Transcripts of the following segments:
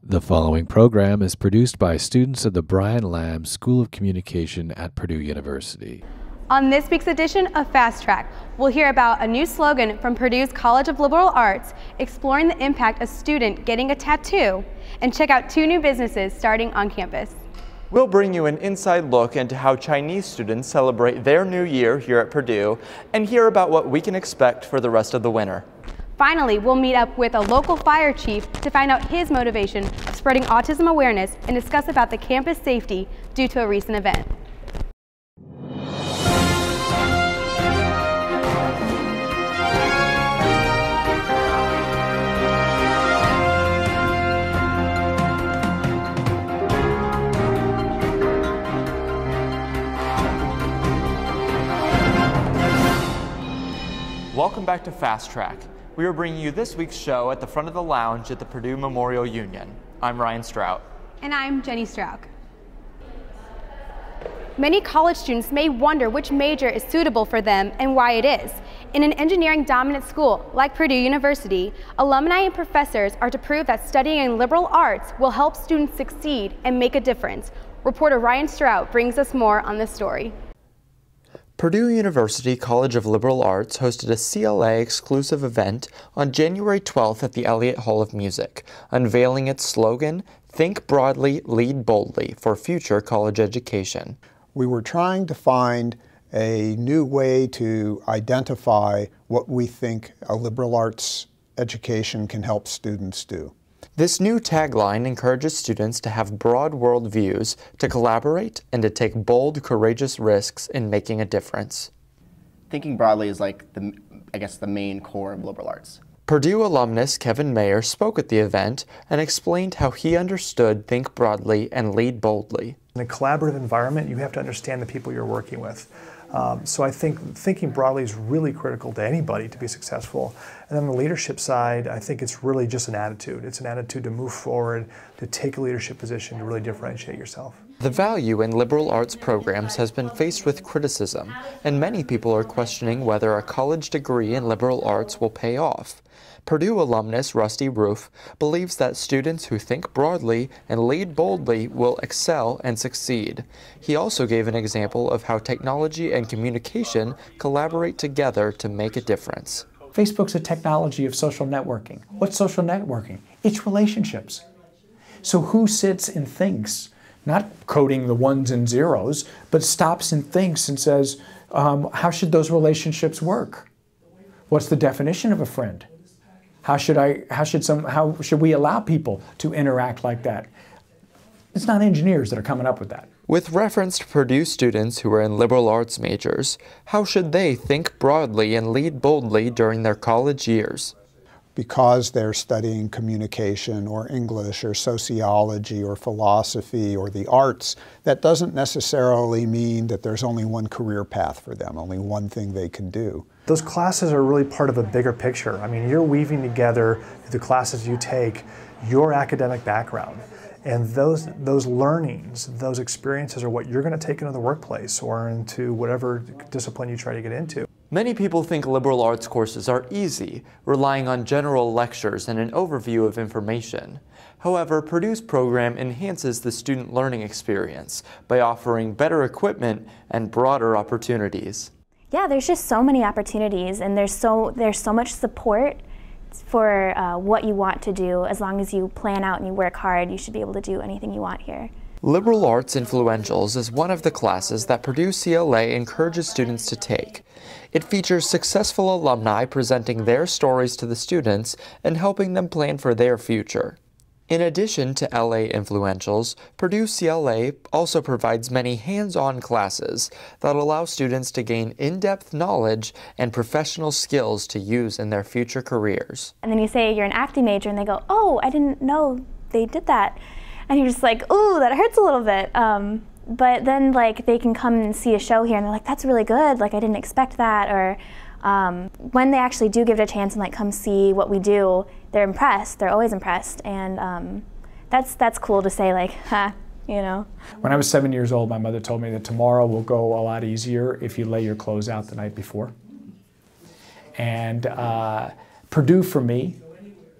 The following program is produced by students of the Brian Lamb School of Communication at Purdue University. On this week's edition of Fast Track, we'll hear about a new slogan from Purdue's College of Liberal Arts, exploring the impact of a student getting a tattoo, and check out two new businesses starting on campus. We'll bring you an inside look into how Chinese students celebrate their new year here at Purdue and hear about what we can expect for the rest of the winter. Finally, we'll meet up with a local fire chief to find out his motivation for spreading autism awareness and discuss about the campus safety due to a recent event. Welcome back to Fast Track. We are bringing you this week's show at the front of the lounge at the Purdue Memorial Union. I'm Ryan Strout. And I'm Jenny Strauk. Many college students may wonder which major is suitable for them and why it is. In an engineering-dominant school like Purdue University, alumni and professors are to prove that studying in liberal arts will help students succeed and make a difference. Reporter Ryan Strout brings us more on this story. Purdue University College of Liberal Arts hosted a CLA exclusive event on January 12th at the Elliott Hall of Music, unveiling its slogan, "Think broadly, lead boldly" for future college education. We were trying to find a new way to identify what we think a liberal arts education can help students do. This new tagline encourages students to have broad worldviews, to collaborate, and to take bold, courageous risks in making a difference. Thinking broadly is like, the main core of liberal arts. Purdue alumnus Kevin Mayer spoke at the event and explained how he understood think broadly and lead boldly. In a collaborative environment, you have to understand the people you're working with. So I think thinking broadly is really critical to anybody to be successful. And then on the leadership side, I think it's really just an attitude. It's an attitude to move forward, to take a leadership position, to really differentiate yourself. The value in liberal arts programs has been faced with criticism, and many people are questioning whether a college degree in liberal arts will pay off. Purdue alumnus Rusty Roof believes that students who think broadly and lead boldly will excel and succeed. He also gave an example of how technology and communication collaborate together to make a difference. Facebook's a technology of social networking. What's social networking? It's relationships. So who sits and thinks, not coding the ones and zeros, but stops and thinks and says, how should those relationships work? What's the definition of a friend? How should we allow people to interact like that? It's not engineers that are coming up with that. With reference to Purdue students who are in liberal arts majors, how should they think broadly and lead boldly during their college years? Because they're studying communication or English or sociology or philosophy or the arts, that doesn't necessarily mean that there's only one career path for them, only one thing they can do. Those classes are really part of a bigger picture. I mean, you're weaving together the classes you take, your academic background. And those learnings, those experiences are what you're going to take into the workplace or into whatever discipline you try to get into. Many people think liberal arts courses are easy, relying on general lectures and an overview of information. However, Purdue's program enhances the student learning experience by offering better equipment and broader opportunities. Yeah, there's just so many opportunities, and there's so much support for what you want to do. As long as you plan out and you work hard, you should be able to do anything you want here. Liberal Arts Influentials is one of the classes that Purdue CLA encourages students to take. It features successful alumni presenting their stories to the students and helping them plan for their future. In addition to LA Influentials, Purdue CLA also provides many hands-on classes that allow students to gain in-depth knowledge and professional skills to use in their future careers. And then you say you're an acting major and they go, "Oh, I didn't know they did that." And you're just like, "Ooh, that hurts a little bit." But then they can come and see a show here and they're like, "That's really good, I didn't expect that." Or when they actually do give it a chance and come see what we do, they're impressed. They're always impressed, and that's cool to say, you know. When I was 7 years old, my mother told me that tomorrow will go a lot easier if you lay your clothes out the night before. And Purdue for me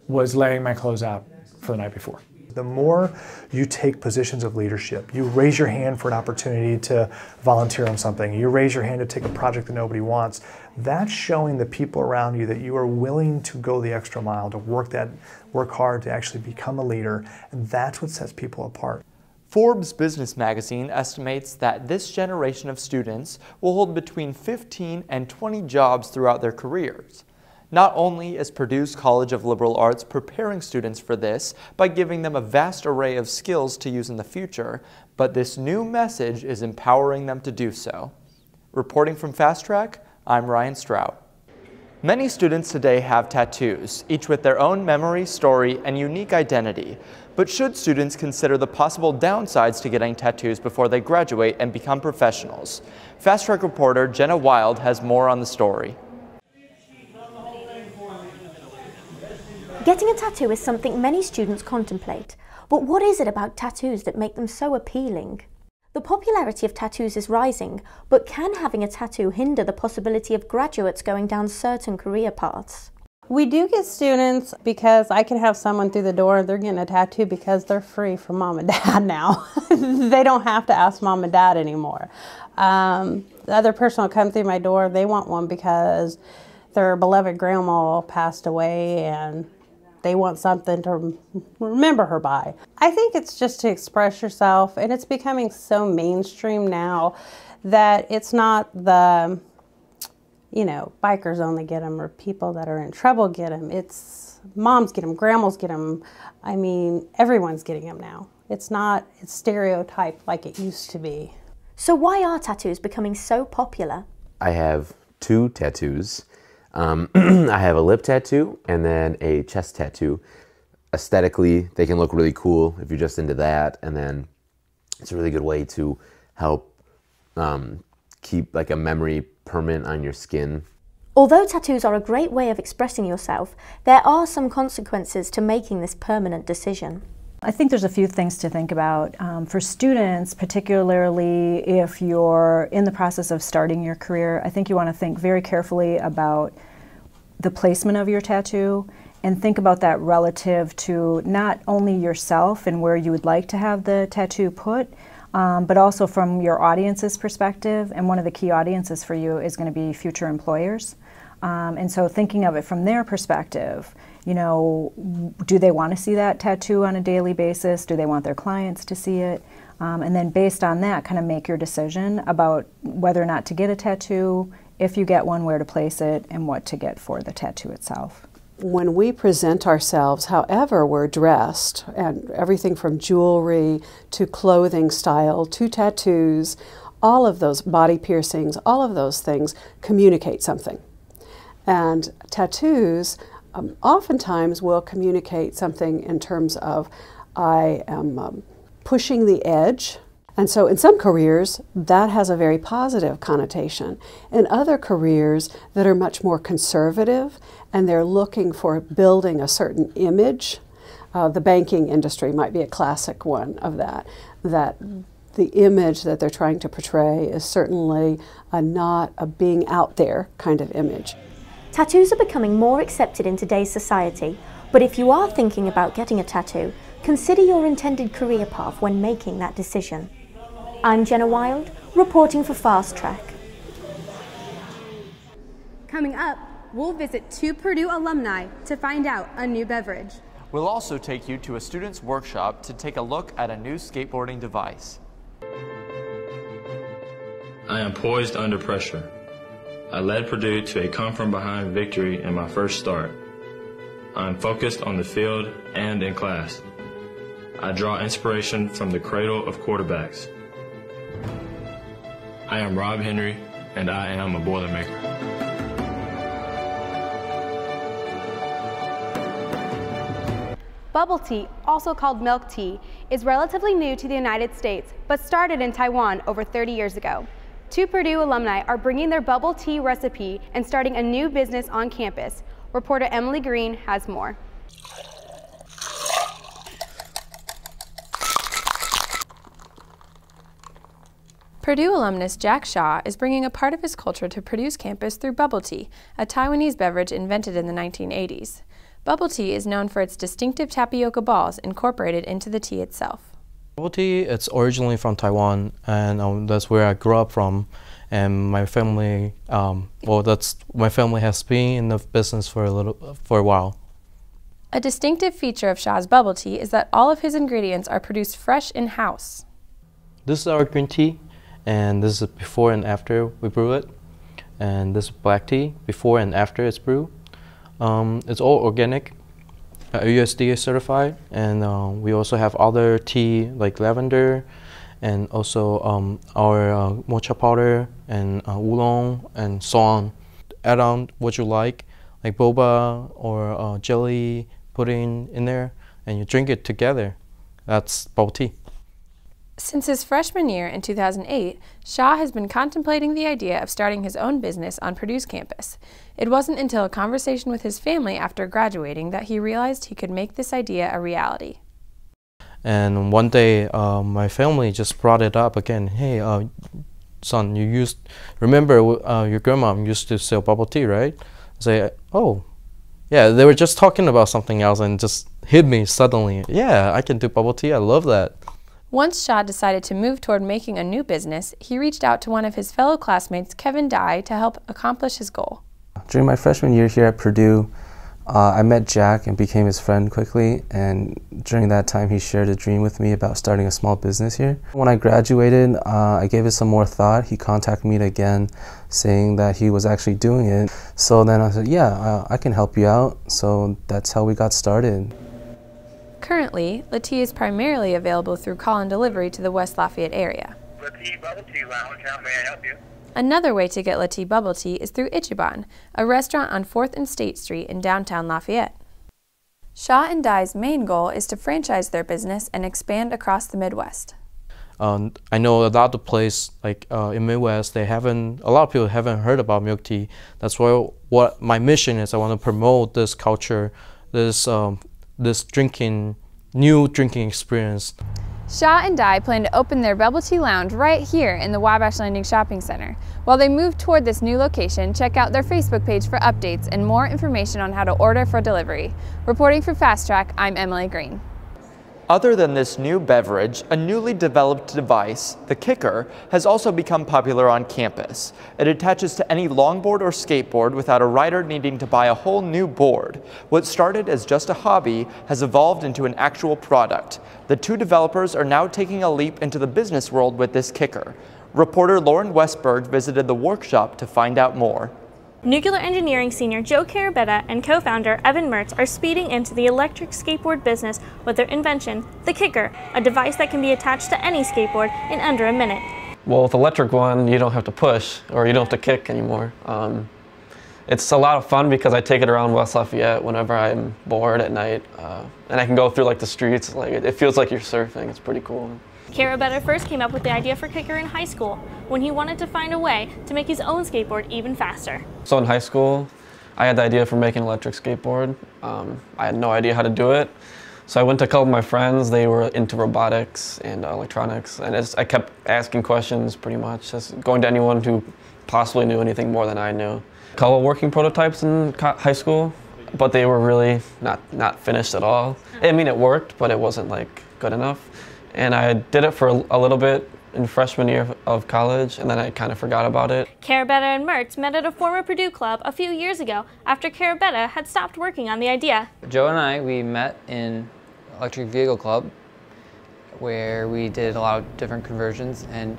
was laying my clothes out for the night before. The more you take positions of leadership, you raise your hand for an opportunity to volunteer on something, you raise your hand to take a project that nobody wants, that's showing the people around you that you are willing to go the extra mile, to work hard to actually become a leader, and that's what sets people apart. Forbes Business Magazine estimates that this generation of students will hold between 15 and 20 jobs throughout their careers. Not only is Purdue's College of Liberal Arts preparing students for this by giving them a vast array of skills to use in the future, but this new message is empowering them to do so. Reporting from Fast Track, I'm Ryan Strout. Many students today have tattoos, each with their own memory, story, and unique identity. But should students consider the possible downsides to getting tattoos before they graduate and become professionals? Fast Track reporter Jenna Wild has more on the story. Getting a tattoo is something many students contemplate. But what is it about tattoos that make them so appealing? The popularity of tattoos is rising, but can having a tattoo hinder the possibility of graduates going down certain career paths? We do get students, because I can have someone through the door, they're getting a tattoo because they're free from mom and dad now. They don't have to ask mom and dad anymore. The other person will come through my door, they want one because their beloved grandma passed away and they want something to remember her by. I think it's just to express yourself, and it's becoming so mainstream now that it's not the, bikers only get them or people that are in trouble get them. It's moms get them, grandmas get them. I mean, everyone's getting them now. It's not stereotyped like it used to be. So why are tattoos becoming so popular? I have 2 tattoos. I have a lip tattoo and then a chest tattoo. Aesthetically, they can look really cool if you're just into that, and then it's a really good way to help keep like a memory permanent on your skin. Although tattoos are a great way of expressing yourself, there are some consequences to making this permanent decision. I think there's a few things to think about. For students, particularly if you're in the process of starting your career, I think you want to think very carefully about the placement of your tattoo and think about that relative to not only yourself and where you would like to have the tattoo put, but also from your audience's perspective. And one of the key audiences for you is going to be future employers. And so thinking of it from their perspective, do they want to see that tattoo on a daily basis? Do they want their clients to see it? And then based on that, kind of make your decision about whether or not to get a tattoo, if you get one, where to place it, and what to get for the tattoo itself. When we present ourselves, however we're dressed, and everything from jewelry to clothing style to tattoos, all of those body piercings, all of those things communicate something. And tattoos oftentimes will communicate something in terms of I am pushing the edge. And so in some careers, that has a very positive connotation. In other careers that are much more conservative and they're looking for building a certain image, the banking industry might be a classic one of that the image that they're trying to portray is certainly not a being out there kind of image. Tattoos are becoming more accepted in today's society, but if you are thinking about getting a tattoo, consider your intended career path when making that decision. I'm Jenna Wild, reporting for Fast Track. Coming up, we'll visit 2 Purdue alumni to find out a new beverage. We'll also take you to a student's workshop to take a look at a new skateboarding device. I am poised under pressure. I led Purdue to a come-from-behind victory in my first start. I am focused on the field and in class. I draw inspiration from the cradle of quarterbacks. I am Rob Henry, and I am a Boilermaker. Bubble tea, also called milk tea, is relatively new to the United States, but started in Taiwan over 30 years ago. 2 Purdue alumni are bringing their bubble tea recipe and starting a new business on campus. Reporter Emily Green has more. Purdue alumnus Jack Shaw is bringing a part of his culture to Purdue's campus through bubble tea, a Taiwanese beverage invented in the 1980s. Bubble tea is known for its distinctive tapioca balls incorporated into the tea itself. Bubble tea, it's originally from Taiwan, and that's where I grew up from. And my family, my family has been in the business for a while. A distinctive feature of Shaw's bubble tea is that all of his ingredients are produced fresh in-house. This is our green tea, and this is before and after we brew it. And this is black tea, before and after it's brewed. It's all organic, USDA certified, and we also have other tea like lavender, and also our mocha powder and oolong and so on. Add on what you like boba or jelly, pudding in there, and you drink it together. That's bubble tea. Since his freshman year in 2008, Shaw has been contemplating the idea of starting his own business on Purdue's campus. It wasn't until a conversation with his family after graduating that he realized he could make this idea a reality. And one day, my family just brought it up again. Hey, son, remember your grandma used to sell bubble tea, right? I say, oh, yeah, they were just talking about something else and just hit me suddenly. Yeah, I can do bubble tea, I love that. Once Shaw decided to move toward making a new business, he reached out to one of his fellow classmates, Kevin Dye, to help accomplish his goal. During my freshman year here at Purdue, I met Jack and became his friend quickly, and during that time he shared a dream with me about starting a small business here. When I graduated, I gave it some more thought. He contacted me again saying that he was actually doing it. So then I said, yeah, I can help you out. So that's how we got started. Currently, La Tea is primarily available through call-in delivery to the West Lafayette area. La Tea Bubble Tea Lounge, how may I help you? Another way to get La Tea Bubble Tea is through Ichiban, a restaurant on 4th and State Street in downtown Lafayette. Shaw and Dye's main goal is to franchise their business and expand across the Midwest. I know a lot of places in Midwest, a lot of people haven't heard about milk tea. That's why what my mission is. I want to promote this culture, this new drinking experience. Shaw and Dye plan to open their Bubble Tea Lounge right here in the Wabash Landing Shopping Center. While they move toward this new location, check out their Facebook page for updates and more information on how to order for delivery. Reporting for Fast Track, I'm Emily Green. Other than this new beverage, a newly developed device, the Kicker, has also become popular on campus. It attaches to any longboard or skateboard without a rider needing to buy a whole new board. What started as just a hobby has evolved into an actual product. The two developers are now taking a leap into the business world with this Kicker. Reporter Lauren Westberg visited the workshop to find out more. Nuclear engineering senior Joe Carabetta and co-founder Evan Mertz are speeding into the electric skateboard business with their invention, the Kicker, a device that can be attached to any skateboard in under a minute. Well, with the electric one, you don't have to push, or you don't have to kick anymore. It's a lot of fun because I take it around West Lafayette whenever I'm bored at night, and I can go through the streets. It feels like you're surfing. It's pretty cool. Carabetta first came up with the idea for Kicker in high school when he wanted to find a way to make his own skateboard even faster. So in high school, I had the idea for making an electric skateboard. I had no idea how to do it. So I went to a couple of my friends. They were into robotics and electronics, and I kept asking questions pretty much, just going to anyone who possibly knew anything more than I knew. A couple of working prototypes in high school, but they were really not finished at all. I mean, it worked, but it wasn't good enough. And I did it for a little bit in freshman year of college, and then I kind of forgot about it. Carabetta and Mertz met at a former Purdue club a few years ago after Carabetta had stopped working on the idea. Joe and I, we met in electric vehicle club where we did a lot of different conversions, and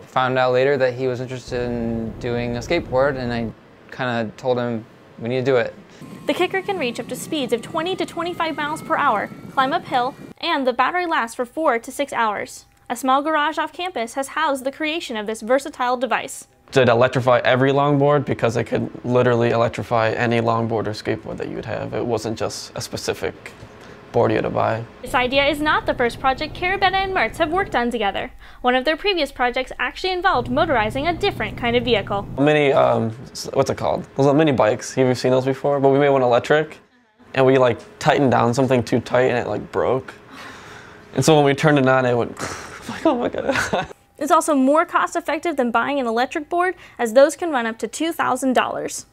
found out later that he was interested in doing a skateboard, and I kind of told him we need to do it. The Kicker can reach up to speeds of 20 to 25 miles per hour, climb uphill, and the battery lasts for 4 to 6 hours. A small garage off campus has housed the creation of this versatile device. Did electrify every longboard because it could literally electrify any longboard or skateboard that you would have. It wasn't just a specific board you had to buy. This idea is not the first project Carabetta and Mertz have worked on together. One of their previous projects actually involved motorizing a different kind of vehicle. Mini, what's it called? Those are mini bikes. Have you seen those before? But we made one electric, and we tightened down something too tight, and it broke. And so when we turned it on, it went, oh my God. It's also more cost effective than buying an electric board, as those can run up to $2,000.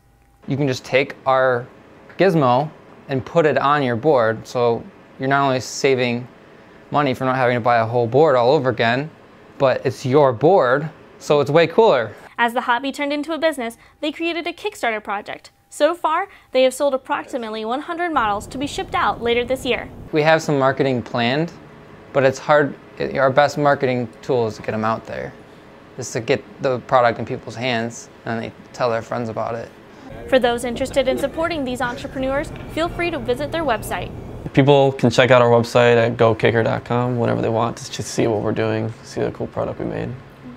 You can just take our gizmo and put it on your board. So you're not only saving money for not having to buy a whole board all over again, but it's your board, so it's way cooler. As the hobby turned into a business, they created a Kickstarter project. So far, they have sold approximately 100 models to be shipped out later this year. We have some marketing planned, but it's hard. Our best marketing tool is to get them out there. Just to get the product in people's hands and they tell their friends about it. For those interested in supporting these entrepreneurs, feel free to visit their website. People can check out our website at gokicker.com whenever they want to just see what we're doing, see the cool product we made.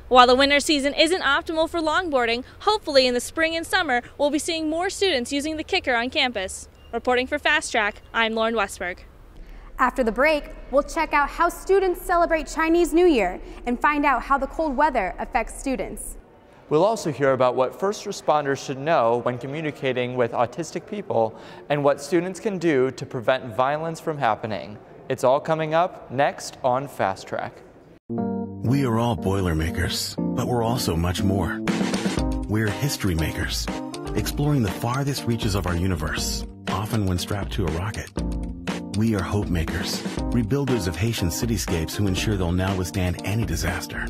While the winter season isn't optimal for longboarding, hopefully in the spring and summer, we'll be seeing more students using the Kicker on campus. Reporting for Fast Track, I'm Lauren Westberg. After the break, we'll check out how students celebrate Chinese New Year and find out how the cold weather affects students. We'll also hear about what first responders should know when communicating with autistic people and what students can do to prevent violence from happening. It's all coming up next on Fast Track. We are all Boilermakers, but we're also much more. We're history makers, exploring the farthest reaches of our universe, often when strapped to a rocket. We are hope makers, rebuilders of Haitian cityscapes who ensure they'll now withstand any disaster.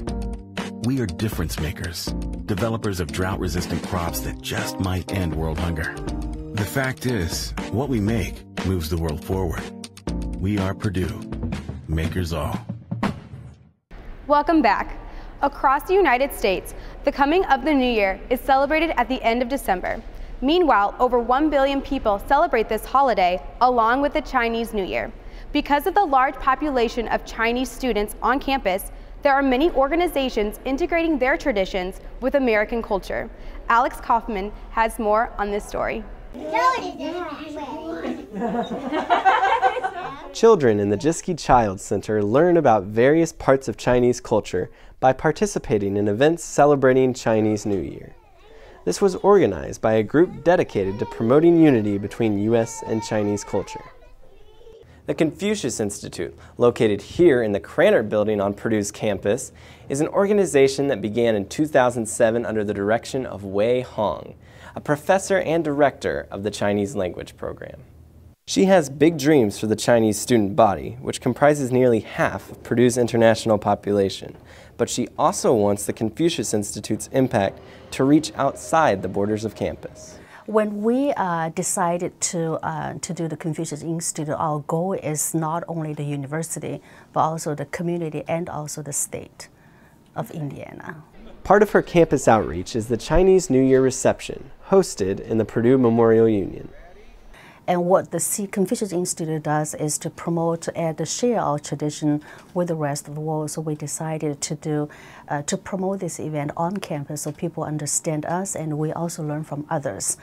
We are difference makers, developers of drought-resistant crops that just might end world hunger. The fact is, what we make moves the world forward. We are Purdue, makers all. Welcome back. Across the United States, the coming of the new year is celebrated at the end of December. Meanwhile, over 1 billion people celebrate this holiday along with the Chinese New Year. Because of the large population of Chinese students on campus, there are many organizations integrating their traditions with American culture. Alex Kaufman has more on this story. Children in the Jiski Child Center learn about various parts of Chinese culture by participating in events celebrating Chinese New Year. This was organized by a group dedicated to promoting unity between U.S. and Chinese culture. The Confucius Institute, located here in the Krannert Building on Purdue's campus, is an organization that began in 2007 under the direction of Wei Hong, a professor and director of the Chinese language program. She has big dreams for the Chinese student body, which comprises nearly half of Purdue's international population, but she also wants the Confucius Institute's impact to reach outside the borders of campus. When we decided to do the Confucius Institute, our goal is not only the university, but also the community and also the state of Indiana. Part of her campus outreach is the Chinese New Year reception, hosted in the Purdue Memorial Union. And what the Confucius Institute does is to promote and to share our tradition with the rest of the world. So we decided to promote this event on campus so people understand us and we also learn from others.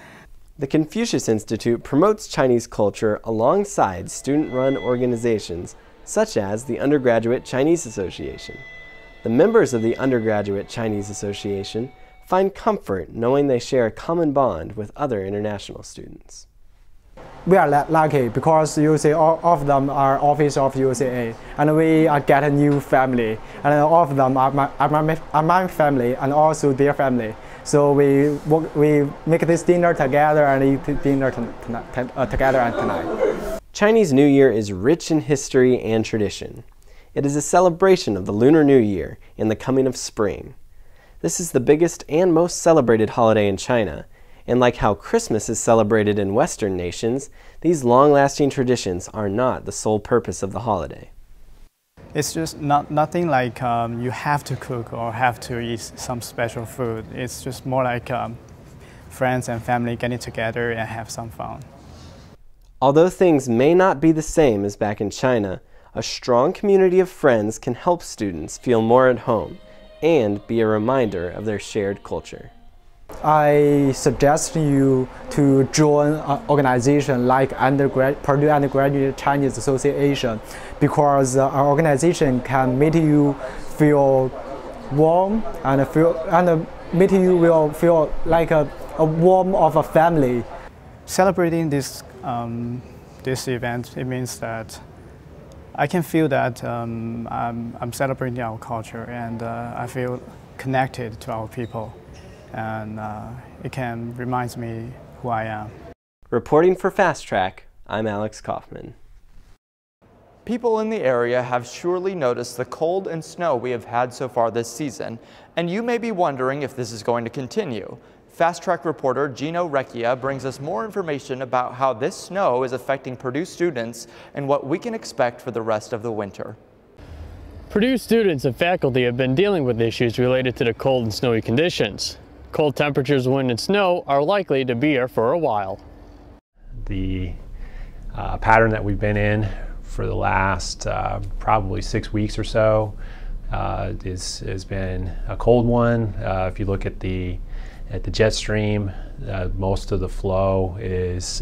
The Confucius Institute promotes Chinese culture alongside student-run organizations such as the Undergraduate Chinese Association. The members of the Undergraduate Chinese Association find comfort knowing they share a common bond with other international students. We are lucky because all of them are officers of UCA, and we get a new family, and all of them are my family and also their family. So we make this dinner together and eat dinner together tonight. Chinese New Year is rich in history and tradition. It is a celebration of the Lunar New Year and the coming of spring. This is the biggest and most celebrated holiday in China, and like how Christmas is celebrated in Western nations, these long-lasting traditions are not the sole purpose of the holiday. It's just nothing like you have to cook or have to eat some special food. It's just more like friends and family getting together and have some fun. Although things may not be the same as back in China, a strong community of friends can help students feel more at home and be a reminder of their shared culture. I suggest you to join an organization like Purdue Undergraduate Chinese Association because our organization can make you feel warm and make you will feel like a warm of a family. Celebrating this event, it means that I can feel that I'm celebrating our culture and I feel connected to our people. And it can remind me who I am. Reporting for Fast Track, I'm Alex Kaufman. People in the area have surely noticed the cold and snow we have had so far this season, and you may be wondering if this is going to continue. Fast Track reporter Gino Recchia brings us more information about how this snow is affecting Purdue students and what we can expect for the rest of the winter. Purdue students and faculty have been dealing with issues related to the cold and snowy conditions. Cold temperatures, wind, and snow are likely to be here for a while. The pattern that we've been in for the last probably 6 weeks or so has been a cold one. If you look at the jet stream, most of the flow is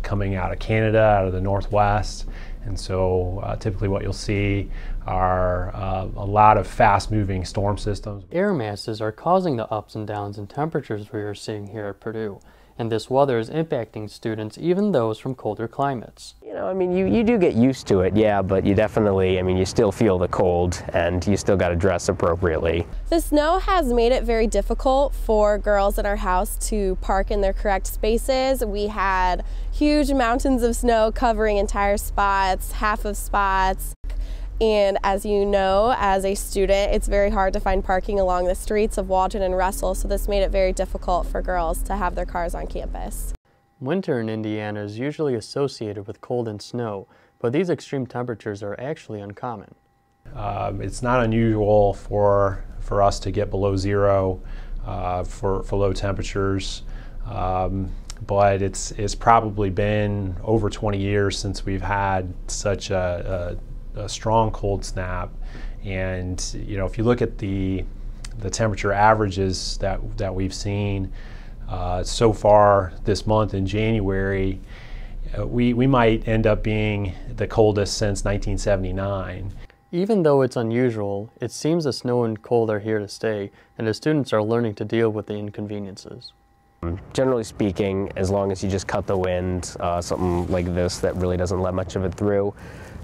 coming out of Canada, out of the northwest, and so typically what you'll see are a lot of fast-moving storm systems. Air masses are causing the ups and downs in temperatures we are seeing here at Purdue, and this weather is impacting students, even those from colder climates. You know, I mean, you do get used to it, yeah, but you definitely, I mean, you still feel the cold and you still got to dress appropriately. The snow has made it very difficult for girls in our house to park in their correct spaces. We had huge mountains of snow covering entire spots, half of spots. And as you know, as a student, it's very hard to find parking along the streets of Waldron and Russell, so this made it very difficult for girls to have their cars on campus. Winter in Indiana is usually associated with cold and snow, but these extreme temperatures are actually uncommon. It's not unusual for us to get below zero for low temperatures, but it's probably been over 20 years since we've had such a strong cold snap. And you know, if you look at the temperature averages that we've seen so far this month in January, we might end up being the coldest since 1979. Even though it's unusual, it seems the snow and cold are here to stay, and the students are learning to deal with the inconveniences. Generally speaking, as long as you just cut the wind, something like this that really doesn't let much of it through,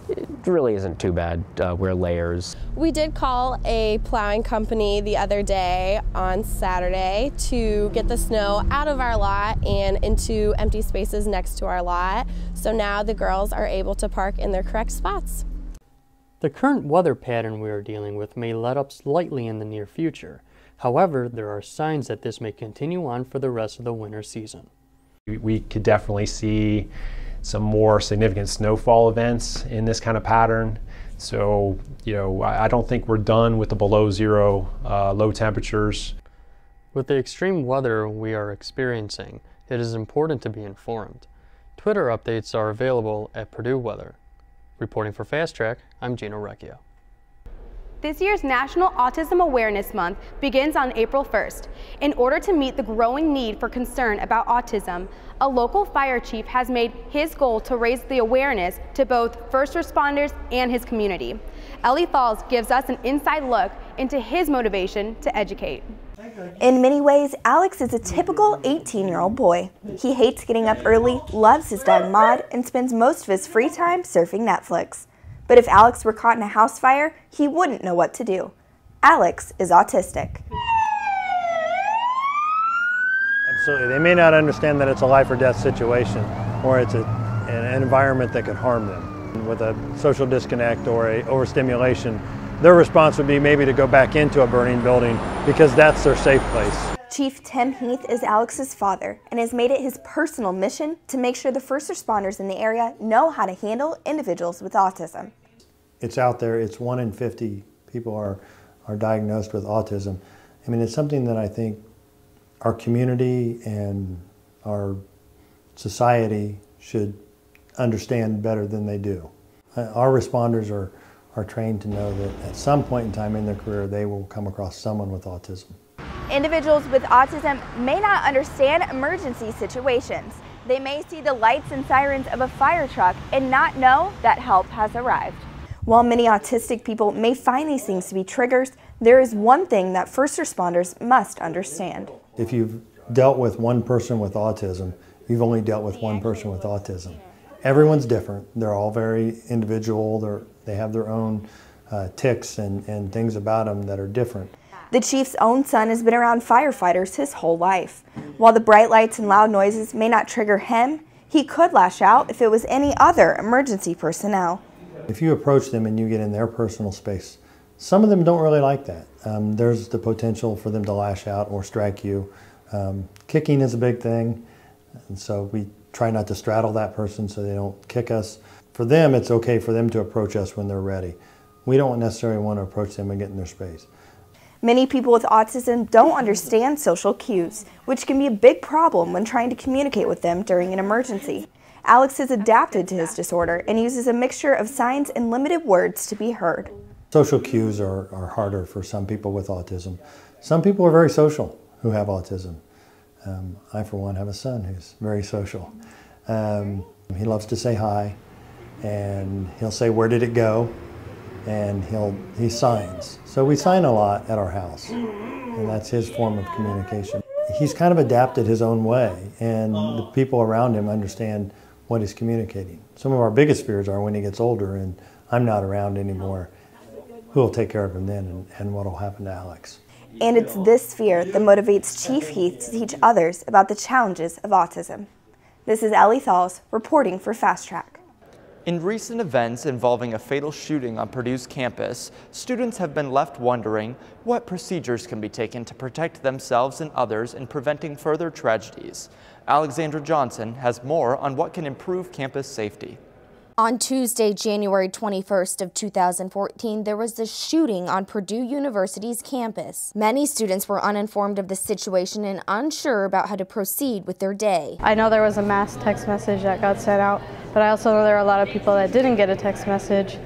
it really isn't too bad. Wear layers. We did call a plowing company the other day on Saturday to get the snow out of our lot and into empty spaces next to our lot. So now the girls are able to park in their correct spots. The current weather pattern we are dealing with may let up slightly in the near future. However, there are signs that this may continue on for the rest of the winter season. We could definitely see some more significant snowfall events in this kind of pattern. So, you know, I don't think we're done with the below zero low temperatures. With the extreme weather we are experiencing, it is important to be informed. Twitter updates are available at Purdue Weather. Reporting for Fast Track, I'm Gino Recchia. This year's National Autism Awareness Month begins on April 1st. In order to meet the growing need for concern about autism, a local fire chief has made his goal to raise the awareness to both first responders and his community. Ellie Falls gives us an inside look into his motivation to educate. In many ways, Alex is a typical 18-year-old boy. He hates getting up early, loves his dog Maud, and spends most of his free time surfing Netflix. But if Alex were caught in a house fire, he wouldn't know what to do. Alex is autistic. Absolutely. They may not understand that it's a life or death situation, or it's an environment that could harm them. With a social disconnect or a overstimulation, their response would be maybe to go back into a burning building because that's their safe place. Chief Tim Heath is Alex's father and has made it his personal mission to make sure the first responders in the area know how to handle individuals with autism. It's out there. It's 1 in 50 people are diagnosed with autism. I mean, it's something that I think our community and our society should understand better than they do. Our responders are trained to know that at some point in time in their career they will come across someone with autism. Individuals with autism may not understand emergency situations. They may see the lights and sirens of a fire truck and not know that help has arrived. While many autistic people may find these things to be triggers, there is one thing that first responders must understand. If you've dealt with one person with autism, you've only dealt with one person with autism. Everyone's different. They're all very individual. They have their own tics and things about them that are different. The chief's own son has been around firefighters his whole life. While the bright lights and loud noises may not trigger him, He could lash out if it was any other emergency personnel. If you approach them and you get in their personal space, some of them don't really like that. There's the potential for them to lash out or strike you. Kicking is a big thing, and so we try not to straddle that person so they don't kick us. For them, it's okay for them to approach us when they're ready. We don't necessarily want to approach them and get in their space. Many people with autism don't understand social cues, which can be a big problem when trying to communicate with them during an emergency. Alex has adapted to his disorder and uses a mixture of signs and limited words to be heard. Social cues are harder for some people with autism. Some people are very social who have autism. I, for one, have a son who's very social. He loves to say hi, and he'll say, "Where did it go?" And he signs. So we sign a lot at our house, and that's his form of communication. He's kind of adapted his own way, and the people around him understand what he's communicating. Some of our biggest fears are when he gets older and I'm not around anymore, who will take care of him then, and what will happen to Alex. And it's this fear that motivates Chief Heath to teach others about the challenges of autism. This is Ellie Thalls reporting for Fast Track. In recent events involving a fatal shooting on Purdue's campus, students have been left wondering what procedures can be taken to protect themselves and others in preventing further tragedies. Alexandra Johnson has more on what can improve campus safety. On Tuesday, January 21st of 2014, there was a shooting on Purdue University's campus. Many students were uninformed of the situation and unsure about how to proceed with their day. I know there was a mass text message that got sent out, but I also know there were a lot of people that didn't get a text message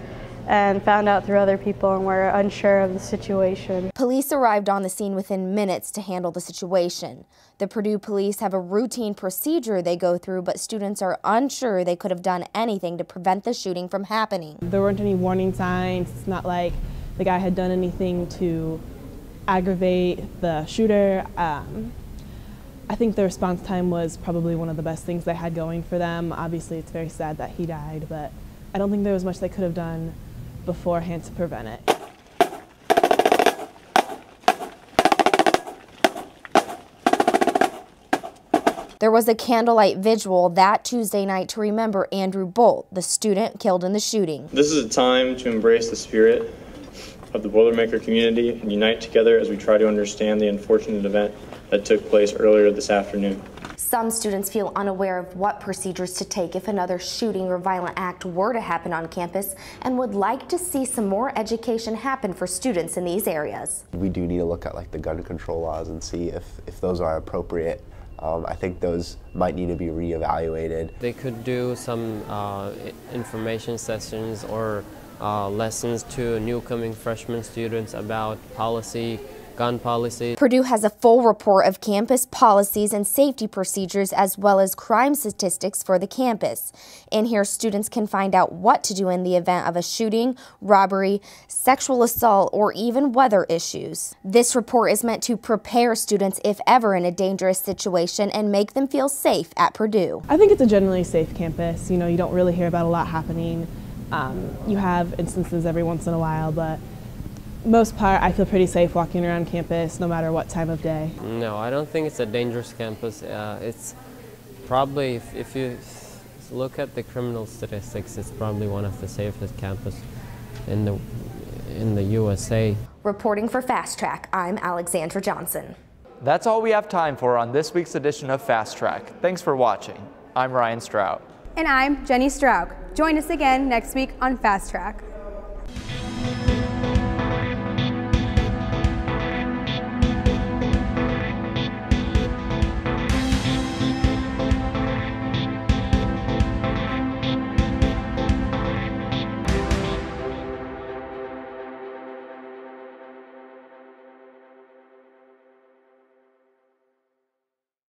and found out through other people and were unsure of the situation. Police arrived on the scene within minutes to handle the situation. The Purdue police have a routine procedure they go through, but students are unsure they could have done anything to prevent the shooting from happening. There weren't any warning signs. It's not like the guy had done anything to aggravate the shooter. I think the response time was probably one of the best things they had going for them. Obviously, it's very sad that he died, but I don't think there was much they could have done beforehand to prevent it. There was a candlelight vigil that Tuesday night to remember Andrew Bolt, the student killed in the shooting. This is a time to embrace the spirit of the Boilermaker community and unite together as we try to understand the unfortunate event that took place earlier this afternoon. Some students feel unaware of what procedures to take if another shooting or violent act were to happen on campus and would like to see some more education happen for students in these areas. We do need to look at the gun control laws and see if those are appropriate. I think those might need to be reevaluated. They could do some information sessions or lessons to newcoming freshman students about gun policy. Purdue has a full report of campus policies and safety procedures as well as crime statistics for the campus. In here, students can find out what to do in the event of a shooting, robbery, sexual assault, or even weather issues. This report is meant to prepare students if ever in a dangerous situation and make them feel safe at Purdue. I think it's a generally safe campus. You know, you don't really hear about a lot happening. You have instances every once in a while, but most part, I feel pretty safe walking around campus no matter what time of day. No, I don't think it's a dangerous campus. It's probably, if you look at the criminal statistics, it's probably one of the safest campuses in the USA. Reporting for Fast Track, I'm Alexandra Johnson. That's all we have time for on this week's edition of Fast Track. Thanks for watching. I'm Ryan Strout. And I'm Jenny Strauk. Join us again next week on Fast Track.